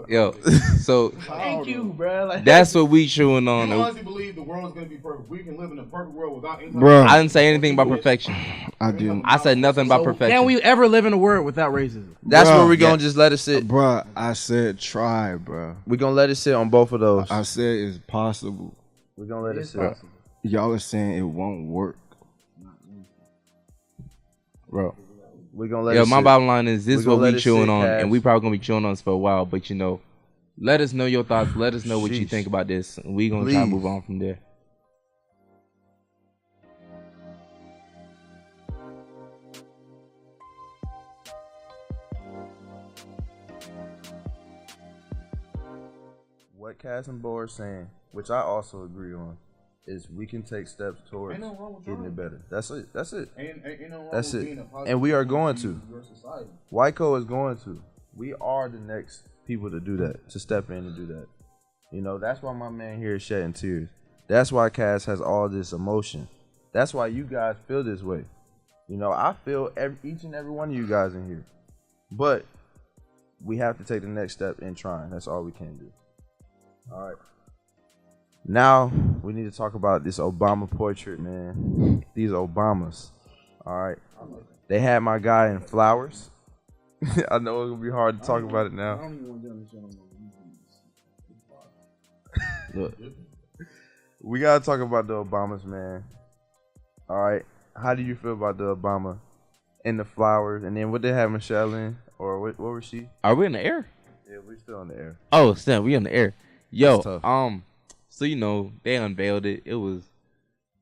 Yo. So Thank you, bro. Like, that's what we chewing You on. honestly believe the world's gonna be perfect. We can live in a perfect world without any. Bro. I didn't say anything about perfection. I didn't. I said nothing about perfection. can we ever live in a world without racism? That's Bruh. where we're gonna Yeah. just let it sit. Bruh, I said try, bruh. We're gonna let it sit on both of those. I said it's possible. We're gonna let it sit. Bruh. Y'all are saying it won't work. Bro. We're gonna let Yo, it my sit. bottom line is this We is what gonna let we it chewing sit, on, Cass. and we probably gonna be chewing on this for a while. But you know, let us know your thoughts. Let us know what you Sheesh. think about this. And we gonna try to Please. move on from there. What Cass and Beaux are saying, which I also agree on, is we can take steps towards Ain't no wrong with getting trying. it better. That's it. That's it. Ain't no wrong That's with it. being a positive And we are going to. your society. WYCO is going to. We are the next people to do that, to step in and do that. You know, that's why my man here is shedding tears. That's why Cass has all this emotion. That's why you guys feel this way. You know, I feel each and every one of you guys in here. But we have to take the next step in trying. That's all we can do. All right. Now, we need to talk about this Obama portrait, man. These Obamas. All right. They had my guy in flowers. I know it's going to be hard to talk about it now. Look, we got to talk about the Obamas, man. All right. How do you feel about the Obama and the flowers? And then what they have Michelle in? Or what was she? Are we in the air? Yeah, we're still in the air. Oh, snap, we in the air. Yo, That's tough. So you know, they unveiled it. It was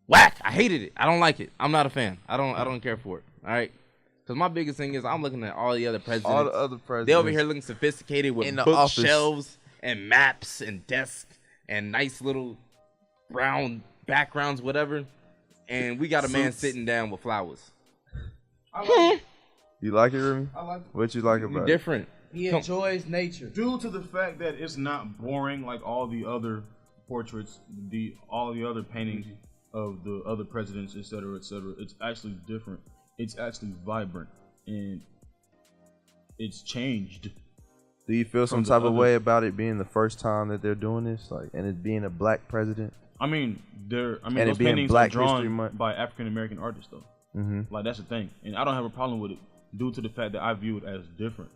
whack. I hated it. I don't like it. I'm not a fan. I don't care for it. All right. Because my biggest thing is I'm looking at all the other presidents. All the other presidents. They over here looking sophisticated with in the office. bookshelves and maps and desks and nice little brown backgrounds, whatever. And we got a man sitting down with flowers. I like it. You like it, Remy? I like it. What you like about You're it? different. He enjoys nature. Due to the fact that it's not boring like all the other portraits, all the other paintings of the other presidents, et cetera, et cetera. It's actually different. It's actually vibrant, and it's changed. Do you feel some type of way about it being the first time that they're doing this, like, and it being a black president? I mean, and those it being paintings Black are History drawn Month. by African American artists, though. Mm-hmm. Like, that's the thing, and I don't have a problem with it due to the fact that I view it as different.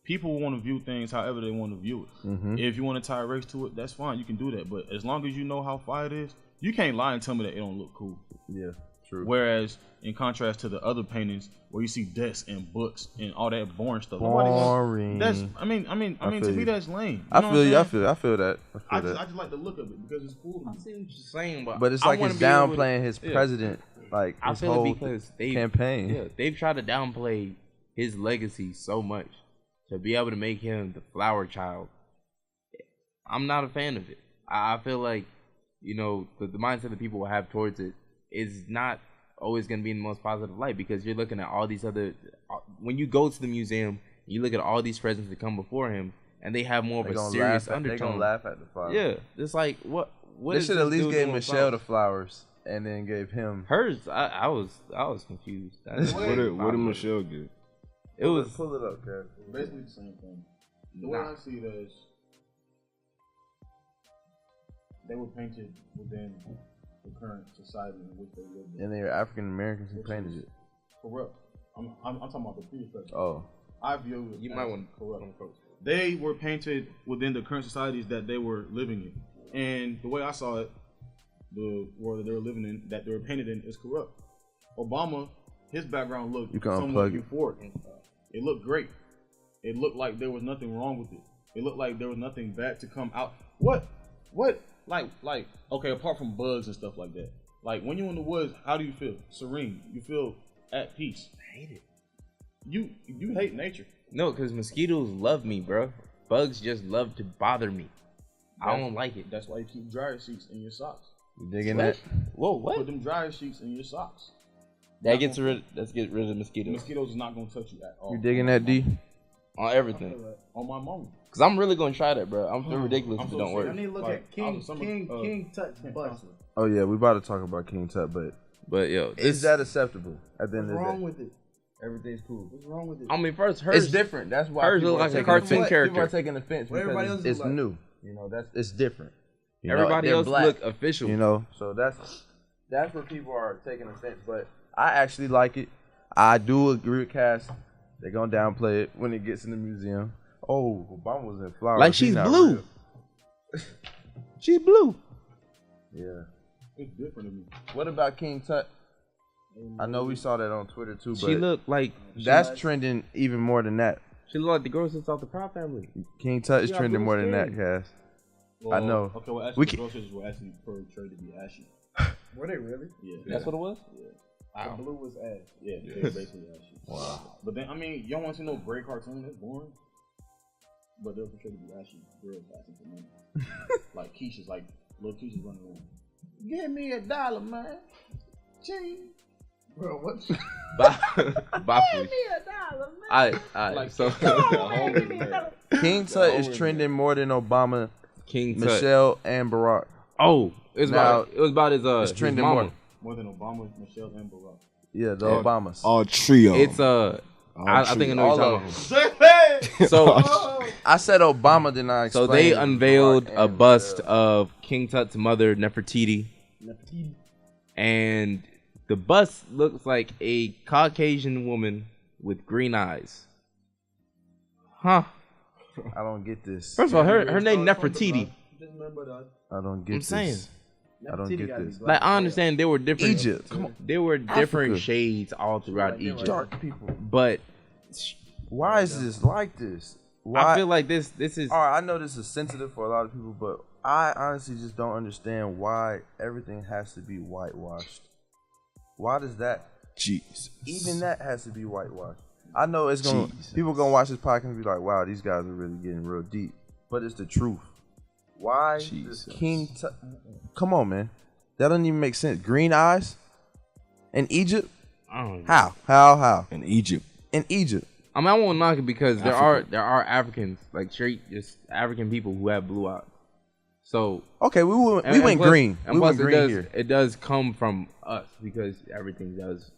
People want to view things however they want to view it. Mm-hmm. If you want to tie a race to it, that's fine. You can do that, but as long as you know how fire it is, you can't lie and tell me that it don't look cool. Yeah, true. Whereas, in contrast to the other paintings where you see desks and books and all that boring stuff, Boring. That's I mean, to me that's lame. I feel you. I feel that. I just like the look of it because it's cool. I see what you're saying, But it's like he's downplaying his president, like I his feel whole it because campaign. Yeah, they've tried to downplay his legacy so much to be able to make him the flower child. I'm not a fan of it. I feel like, you know, the mindset that people will have towards it is not always going to be in the most positive light, because you're looking at all these other, when you go to the museum, you look at all these presidents that come before him, and they have more of a serious undertone. They're going to laugh at the flowers. Yeah, it's like, what they should at least gave Michelle flowers? the flowers and then gave him hers. I was confused. What did Michelle get? It was pull it up, Kev. Basically the same thing. The way I see it is, they were painted within the current society in which they lived in. And they are African Americans who painted it. Corrupt. I'm talking about the previous president. Oh, I view it you as might want corrupt. They were painted within the current societies that they were living in, and the way I saw it, the world that they were living in, that they were painted in, is corrupt. Obama, his background looked somewhat euphoric. It looked great. It looked like there was nothing wrong with it. It looked like there was nothing bad to come out. What? Like, okay, apart from bugs and stuff like that. Like, when you're in the woods, how do you feel? Serene. You feel at peace. I hate it. You hate nature. No, because mosquitoes love me, bro. Bugs just love to bother me. I don't like it. That's why you keep dryer sheets in your socks. you digging that? Whoa, what? Put them dryer sheets in your socks. Let's get rid of The mosquitoes. mosquitoes is not gonna touch you at all. You digging that, D? On everything. On my mom. Because I'm really going to try that, bro. I'm feeling ridiculous if it don't I work. need to look at King Tut's butt. Oh yeah, we about to talk about King Tut, but But, yo, is that acceptable at the end of the What's day? wrong with it? Everything's cool. What's wrong with it? I mean, first, hers. It's different. That's why hers people look are like a taking cartoon offense. character. People are taking offense What everybody because else it's look like? new. You know, it's different. You know, Everybody they're else black, look official. You know, so that's where people are taking offense. But I actually like it. I do agree with Cass. They're gonna downplay it when it gets in the museum. Oh, Obama was in flowers. Like He's she's not blue. real. She's blue. Yeah. It's different to me. What about King Tut? I know we saw that on Twitter too, but She looked like that's trending even more than that. she looked like the girl that's off the Proud Family. King Tut is She got trending blue more than that, skin. Cass. Well, I know. Okay, well, actually, We the can- groceries were actually portrayed to be ashy. Were they really? Yeah. That's what it was? The blue was ash. Yeah, they were basically ashy. Wow. But then, I mean, you don't want to see no gray cartoon. That's boring. But they're portrayed to be ashy. Girls asking for money. Like Keisha's, like, little Keisha's running around. Give me $1, man. Ching. Bro, what? Babooshka. So King Tut is trending more than Obama, King Tut. Michelle, and Barack. Oh, it was about his it's his trending mama. More than Obama, Michelle, and Barack. Yeah, the Obamas. All trio. It's I think I know All you're of talking about. So I said Obama, then I so explained. they unveiled Barack a and bust Michelle. of King Tut's mother, Nefertiti. And the bust looks like a Caucasian woman with green eyes. Huh. I don't get this. First of all, her name Nefertiti. I don't get I'm this. saying. I don't get this. Like I understand there were different Egypt. Come on. There were different Africa. shades all throughout Egypt. Dark people. But Why is this like this? Why? I feel like this is All right, I know this is sensitive for a lot of people, but I honestly just don't understand why everything has to be whitewashed. Why does that? Jesus. Even that has to be whitewashed. I know it's gonna. Jesus. People gonna watch this podcast and be like, "Wow, these guys are really getting real deep." But it's the truth. Why Jesus. does King? Come on, man. That doesn't even make sense. Green eyes in Egypt? I don't know. How? In Egypt. In Egypt. I mean, I won't knock it because there Africa. are Africans, like straight just African people who have blue eyes. So Okay, we went and plus- green. And We plus went green here. it does come from us because everything does.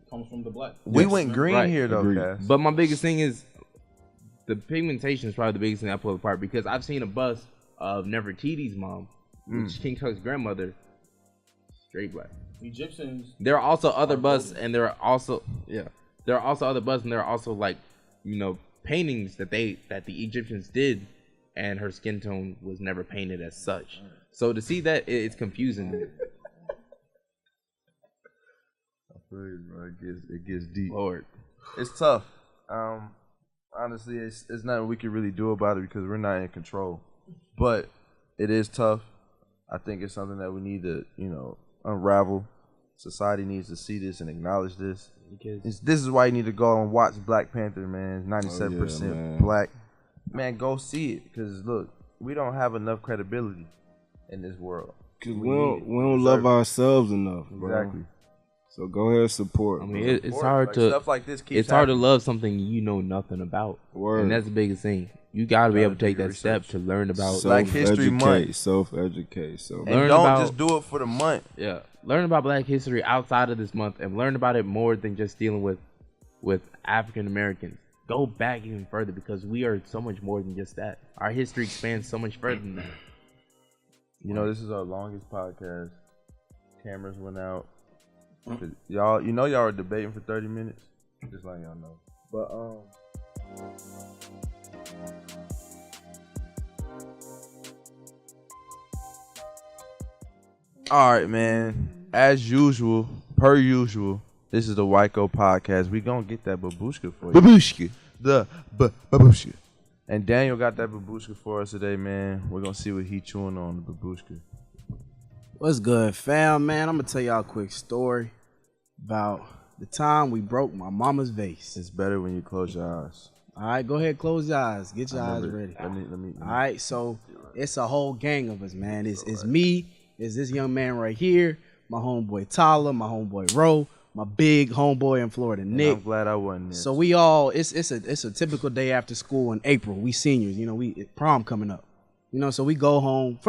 Comes from the black. We Yes. went green Right. here though, Agreed. Cass. But my biggest thing is the pigmentation is probably the biggest thing I pull apart because I've seen a bust of Nefertiti's mom, which King Tut's grandmother, straight black. Egyptians. There are also other busts, and there are also other busts, and there are also like paintings that the Egyptians did, and her skin tone was never painted as such. So to see that, it's confusing me. It gets deep. Lord, It's tough. Honestly, it's nothing we can really do about it because we're not in control. But it is tough. I think it's something that we need to, unravel. Society needs to see this and acknowledge this. This is why you need to go and watch Black Panther, man. 97% man. black. Man, go see it because look, we don't have enough credibility in this world. Cause we don't love ourselves enough, bro. Exactly. So go ahead and support. I mean, bro. it's hard to stuff like this keeps it's hard to happening. love something you know nothing about, Word. and that's the biggest thing. You got to be able to do take your that step research. to learn about Black History Month. Self-educate. So And Learn don't about- just do it for the month. Yeah, learn about Black history outside of this month, and learn about it more than just dealing with African Americans. Go back even further because we are so much more than just that. Our history expands so much further than that. This is our longest podcast. Cameras went out. Y'all were debating for 30 minutes. Just letting y'all know. But all right, man. As usual, per usual, this is the WYCO podcast. We gonna get that babooshka for you. Babooshka. The babooshka. And Daniel got that babooshka for us today, man. We're gonna see what he chewing on the babooshka. What's good, fam, man? I'm gonna tell y'all a quick story about the time we broke my mama's vase. It's better when you close your eyes. All right, go ahead, close your eyes. Get your eyes Remember- ready. Let me. All right, so it's a whole gang of us, man. It's me, it's this young man right here, my homeboy Tyler, my homeboy Ro, my big homeboy in Florida, And Nick. I'm glad I wasn't there. So we all it's a typical day after school in April. We seniors, we prom coming up. So we go home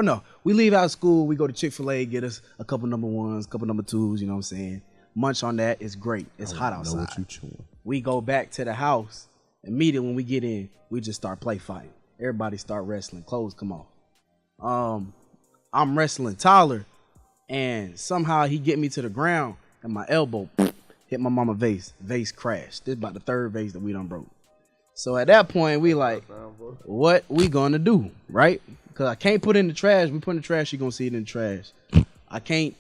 we leave out of school, we go to Chick-fil-A, get us a couple number ones, couple number twos, you know what I'm saying? Munch on that, it's great. It's hot outside. know what you chewing. We go back to the house. Immediately when we get in, we just start play fighting. Everybody start wrestling. Clothes come off. I'm wrestling Tyler, and somehow he get me to the ground, and my elbow hit my mama vase. Vase crashed. This is about the third vase that we done broke. So at that point, we like, what we gonna do, right? Because I can't put it in the trash. We put it in the trash, you gonna see it in the trash. I can't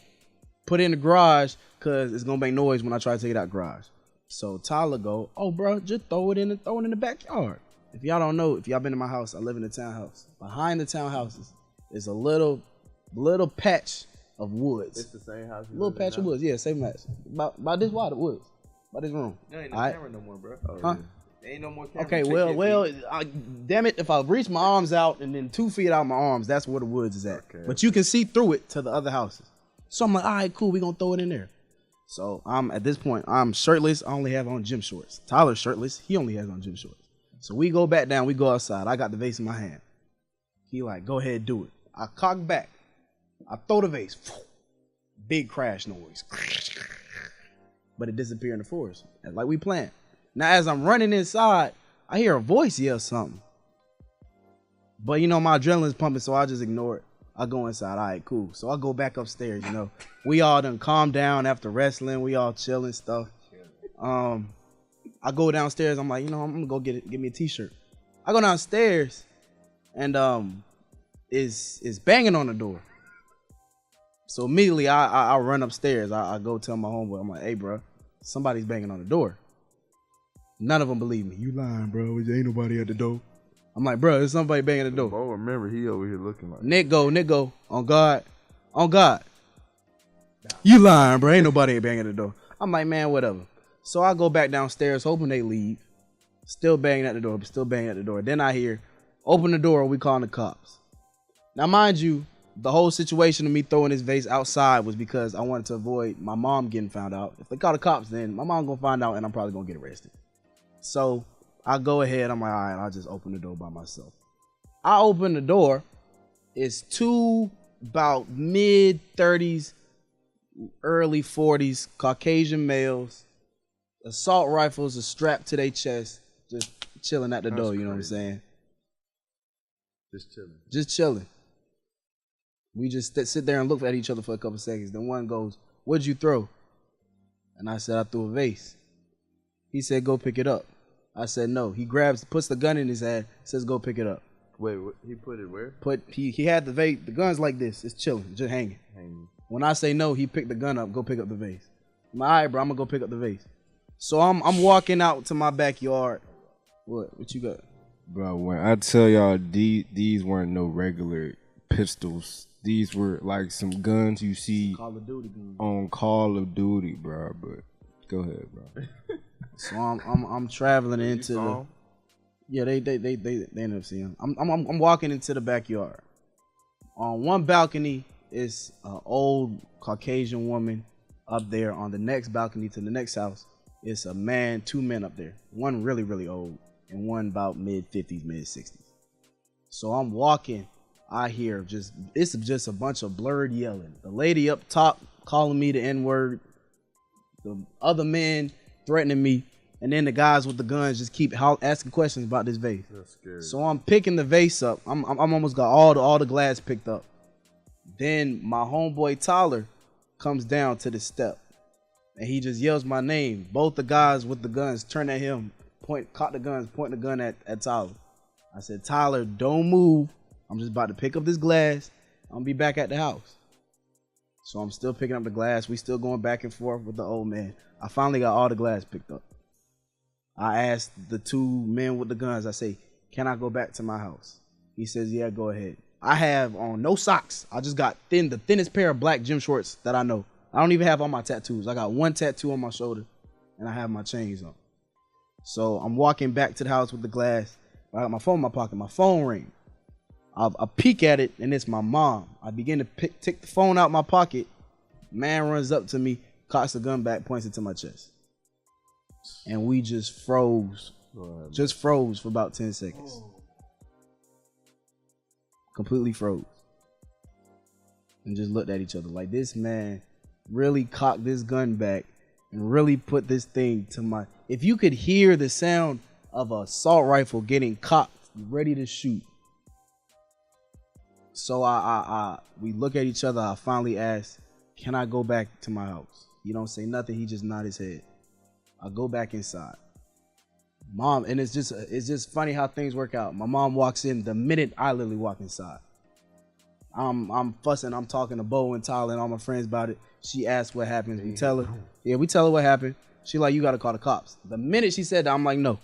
put it in the garage because it's gonna make noise when I try to take it out garage. So Tyler go, oh bro, just throw it in the backyard. If y'all don't know, if y'all been in my house, I live in a townhouse. Behind the townhouses is a little patch of woods. It's the same house. Little patch of woods, yeah, same match. About this wide of woods. About this room. There ain't no All right. camera no more, bro. Huh? There ain't no more camera. Okay, well, damn it, if I reach my arms out and then 2 feet out my arms, that's where the woods is at. Okay. But you can see through it to the other houses. So I'm like, all right, cool, we gonna throw it in there. So at this point, I'm shirtless. I only have on gym shorts. Tyler's shirtless. He only has on gym shorts. So we go back down. We go outside. I got the vase in my hand. He like, go ahead, do it. I cock back. I throw the vase. Big crash noise. But it disappeared in the forest. Like we planned. Now as I'm running inside, I hear a voice yell something. But you know, my adrenaline's pumping, so I just ignore it. I go inside. All right, cool. So I go back upstairs, you know. We all done calmed down after wrestling. We all chilling stuff. I go downstairs. I'm like, you know, I'm gonna go get me a t-shirt. I go downstairs and is banging on the door. So immediately I run upstairs. I go tell my homeboy. I'm like, hey, bro, somebody's banging on the door. None of them believe me. You lying, bro. There ain't nobody at the door. I'm like, bro, there's somebody banging the door. Oh, remember, he over here looking like Nick go, on God. You lying, bro. Ain't nobody banging the door. I'm like, man, whatever. So I go back downstairs, hoping they leave. Still banging at the door. Then I hear, open the door, we calling the cops. Now, mind you, the whole situation of me throwing this vase outside was because I wanted to avoid my mom getting found out. If they call the cops, then my mom gonna find out and I'm probably gonna get arrested. So I go ahead, I'm like, all right, I'll just open the door by myself. I open the door. It's two about mid-30s, early 40s, Caucasian males. Assault rifles are strapped to their chest, just chilling at the door, you know what I'm saying? Just chilling. We just sit there and look at each other for a couple seconds. Then one goes, what'd you throw? And I said, I threw a vase. He said, go pick it up. I said, no. He puts the gun in his hand, says, go pick it up. Wait, he put it where? He had the vase. The gun's like this. It's chilling, just hanging. When I say no, he picked the gun up, go pick up the vase. I'm like, all right, bro, I'm gonna go pick up the vase. So I'm walking out to my backyard. What you got? Bro, when I tell y'all these weren't no regular pistols. These were like some guns you see Call of Duty guns. on Call of Duty, bro. But go ahead, bro. So I'm traveling into the. Yeah, they ended up seeing him. I'm walking into the backyard. On one balcony is an old Caucasian woman up there. On the next balcony to the next house, it's a man, two men up there. One really, really old and one about mid-50s, mid-60s. So I'm walking. I hear it's just a bunch of blurred yelling. The lady up top calling me the N-word. The other men threatening me. And then the guys with the guns just keep asking questions about this vase. That's scary. So I'm picking the vase up. I'm almost got all the glass picked up. Then my homeboy Tyler comes down to the step. And he just yells my name. Both the guys with the guns turn at him, cock the guns, point the gun at Tyler. I said, Tyler, don't move. I'm just about to pick up this glass. I'm gonna be back at the house. So I'm still picking up the glass. We still going back and forth with the old man. I finally got all the glass picked up. I asked the two men with the guns, I say, can I go back to my house? He says, yeah, go ahead. I have on no socks. I just got the thinnest pair of black gym shorts that I know. I don't even have all my tattoos. I got one tattoo on my shoulder and I have my chains on. So I'm walking back to the house with the glass. I got my phone in my pocket. My phone rings. I peek at it and it's my mom. I begin to take the phone out my pocket. Man runs up to me, cocks the gun back, points it to my chest. And we just froze. Just froze for about 10 seconds. Completely froze. And just looked at each other like this man really cocked this gun back and really put this thing to my... If you could hear the sound of an assault rifle getting cocked, ready to shoot. So we look at each other. I finally asked, can I go back to my house? He don't say nothing. He just nod his head. I go back inside. Mom, and it's just funny how things work out. My mom walks in the minute I literally walk inside. I'm fussing. I'm talking to Beaux and Tyler and all my friends about it. She asks what happens. We tell her. Yeah, we tell her what happened. She like, you got to call the cops. The minute she said that, I'm like, no.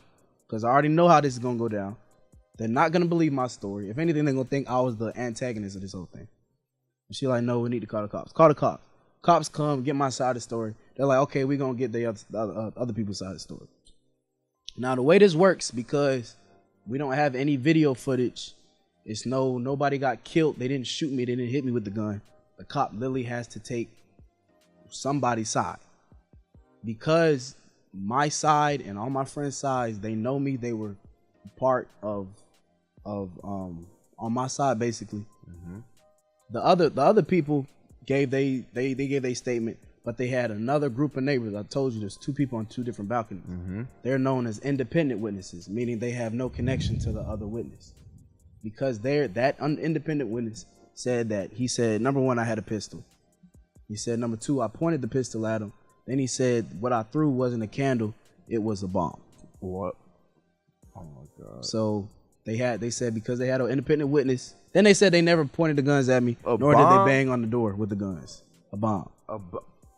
Because I already know how this is going to go down. They're not going to believe my story. If anything, they're going to think I was the antagonist of this whole thing. And she like, no, we need to call the cops. Call the cops. Cops come, get my side of the story. They're like, okay, we're going to get the other people's side of the story. Now, the way this works, because we don't have any video footage, it's nobody got killed. They didn't shoot me. They didn't hit me with the gun. The cop literally has to take somebody's side. because my side and all my friends' sides, they know me. They were part of on my side basically. Mm-hmm. The other people gave they gave a statement, but they had another group of neighbors. I told you there's 2 people on 2 different balconies. Mm-hmm. They're known as independent witnesses, meaning they have no connection to the other witness. Because that independent witness said that he said, number 1, I had a pistol. He said, number 2, I pointed the pistol at him. Then he said, what I threw wasn't a candle, it was a bomb. What? Oh my God. So they said because they had an independent witness. Then they said they never pointed the guns at me, nor did they bang on the door with the guns. A bomb.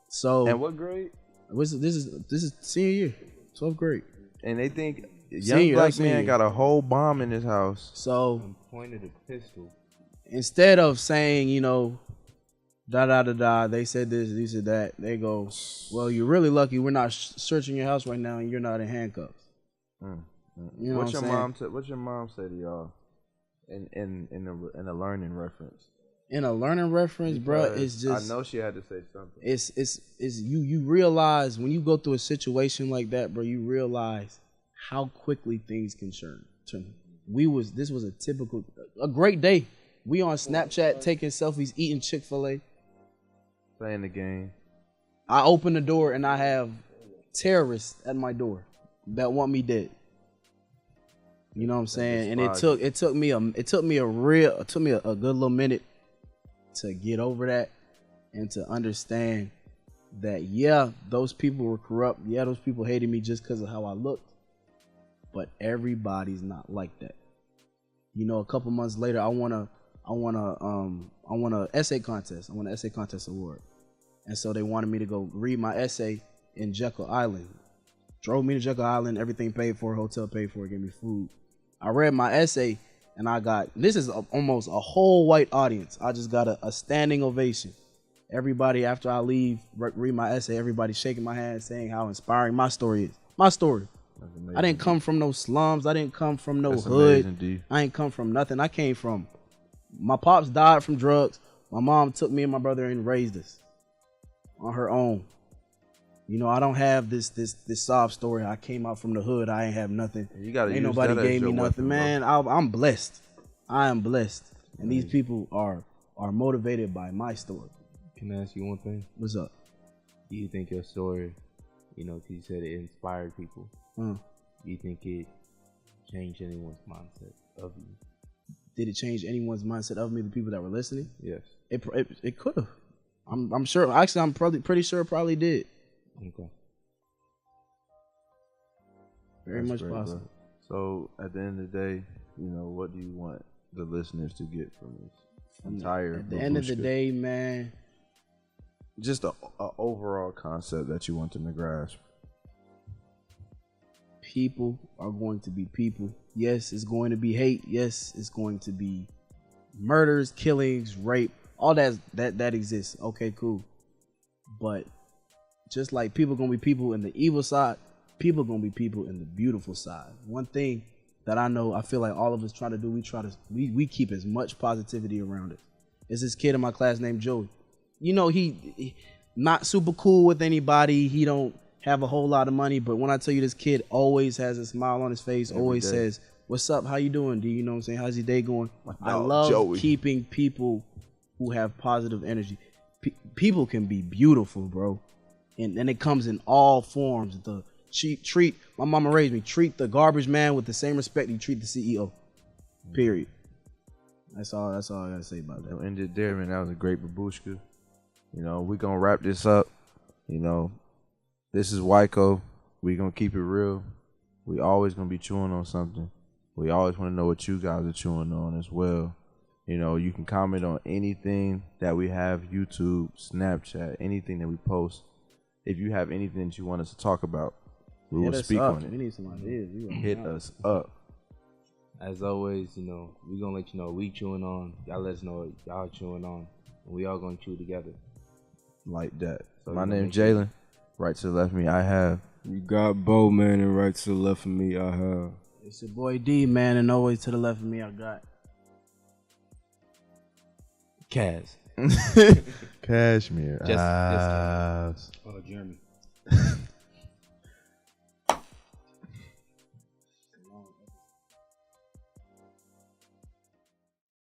So. And what grade? This is senior year, 12th grade. And they think young black man got a whole bomb in his house. So pointed a pistol. Instead of saying, they said this, they said that. They go, well, you're really lucky we're not searching your house right now and you're not in handcuffs. You know What's your mom say to y'all in a learning reference? In a learning reference, bro, it's just. I know she had to say something. It's you realize when you go through a situation like that, bro, you realize how quickly things can turn. This was a great day. We on Snapchat taking selfies, eating Chick-fil-A. Playing the game. I open the door and I have terrorists at my door that want me dead. You know what I'm saying? And it took me a good little minute to get over that and to understand that those people were corrupt. Yeah, those people hated me just because of how I looked. But everybody's not like that. A couple months later, I won an essay contest. I won an essay contest award. And so they wanted me to go read my essay in Jekyll Island. Drove me to Jekyll Island, everything paid for, hotel paid for, gave me food. I read my essay and this is almost a whole white audience. I just got a standing ovation. Everybody, after I leave, read my essay, everybody shaking my hand saying how inspiring my story is. My story. I didn't come from no slums. I didn't come from no hood. Amazing, I ain't come from nothing. I came from, my pops died from drugs. My mom took me and my brother and raised us on her own. I don't have this sob story. I came out from the hood. I ain't have nothing. Ain't nobody gave me nothing, man. I'm blessed. I am blessed. And these people are motivated by my story. Can I ask you one thing? What's up? Do you think your story, because you said it inspired people, do you think it changed anyone's mindset of you? Did it change anyone's mindset of me, the people that were listening? Yes. It could have. I'm sure. Actually, I'm pretty sure it probably did. Okay. Very much possible. Bro. So at the end of the day, what do you want the listeners to get from this entire? At the end of the day, man, just a overall concept that you want them to grasp. People are going to be people. Yes, it's going to be hate. Yes, it's going to be murders, killings, rape. All that exists. Okay, cool. But just like people gonna be people in the evil side, people gonna be people in the beautiful side. One thing that I know, I feel like all of us try to do, we keep as much positivity around us. There's this kid in my class named Joey. He not super cool with anybody. He don't have a whole lot of money, but when I tell you, this kid always has a smile on his face, always says, "What's up? How you doing, D? You know what I'm saying? How's your day going?" I love Joey. Keeping people who have positive energy. People can be beautiful, bro. And it comes in all forms. Treat my mama raised me. Treat the garbage man with the same respect you treat the CEO. Period. That's all I gotta say about that. We'll end it there, man. That was a great Babooshka. We're gonna wrap this up. This is WYCO. We're gonna keep it real. We always gonna be chewing on something. We always want to know what you guys are chewing on as well. You can comment on anything that we have, YouTube, Snapchat, anything that we post. If you have anything that you want us to talk about, we will speak on it. We need some ideas. Hit us up. As always, we're going to let you know what we chewing on. Y'all let us know what y'all chewing on. And we all going to chew together. Like that. So my name's Jalen. Right to the left of me, I have. You got Beaux, man, and right to the left of me, I have. It's your boy D, man, and always to the left of me, I got. Casimir. Casimir. Just Jeremy.